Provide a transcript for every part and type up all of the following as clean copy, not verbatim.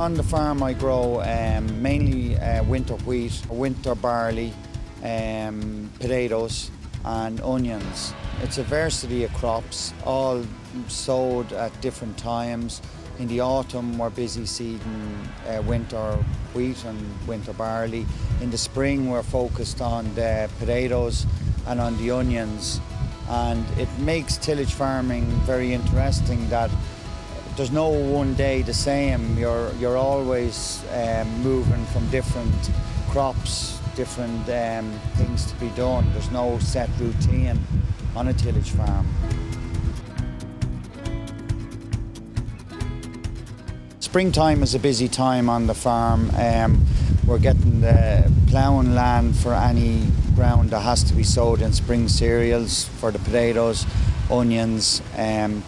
On the farm I grow mainly winter wheat, winter barley, potatoes and onions. It's a diversity of crops, all sowed at different times. In the autumn we're busy seeding winter wheat and winter barley. In the spring we're focused on the potatoes and on the onions. And it makes tillage farming very interesting that there's no one day the same. You're always moving from different crops, different things to be done. There's no set routine on a tillage farm. Springtime is a busy time on the farm. We're getting the ploughing land for any ground that has to be sowed in spring cereals for the potatoes, onions,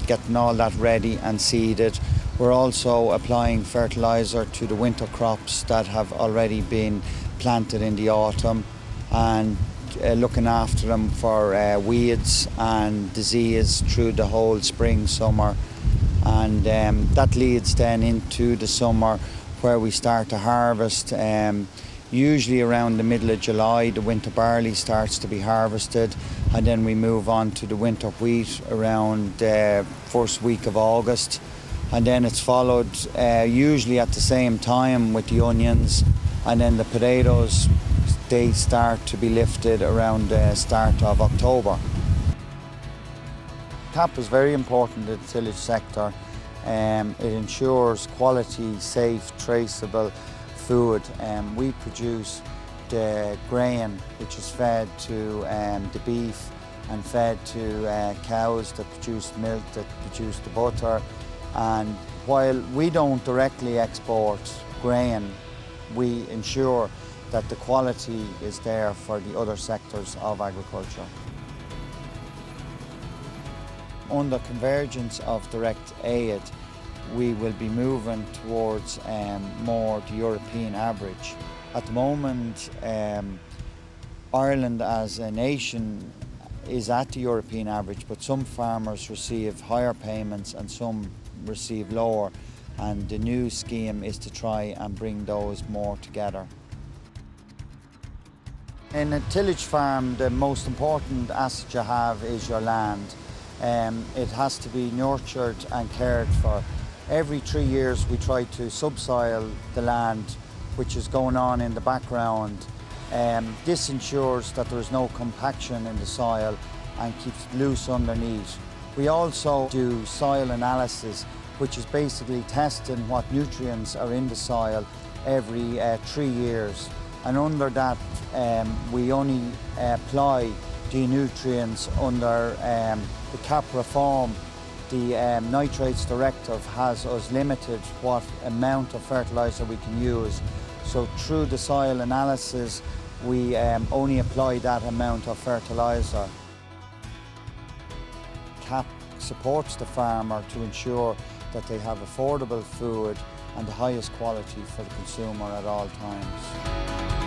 getting all that ready and seeded. We're also applying fertiliser to the winter crops that have already been planted in the autumn and looking after them for weeds and disease through the whole spring, summer. And that leads then into the summer where we start to harvest. Usually around the middle of July the winter barley starts to be harvested, and then we move on to the winter wheat around the first week of August, and then it's followed usually at the same time with the onions, and then the potatoes, they start to be lifted around the start of October. CAP is very important in the tillage sector. It ensures quality, safe, traceable food. We produce the grain which is fed to the beef and fed to cows that produce milk, that produce the butter. And while we don't directly export grain, we ensure that the quality is there for the other sectors of agriculture. Under convergence of direct aid, we will be moving towards more the European average. At the moment, Ireland as a nation is at the European average, but some farmers receive higher payments and some receive lower, and the new scheme is to try and bring those more together. In a tillage farm, the most important asset you have is your land. It has to be nurtured and cared for. Every 3 years we try to subsoil the land, which is going on in the background. This ensures that there is no compaction in the soil and keeps it loose underneath. We also do soil analysis, which is basically testing what nutrients are in the soil every 3 years. And under that, we only apply the nutrients under the CAP reform. The nitrates directive has us limited what amount of fertiliser we can use. So through the soil analysis, we only apply that amount of fertiliser. CAP supports the farmer to ensure that they have affordable food and the highest quality for the consumer at all times.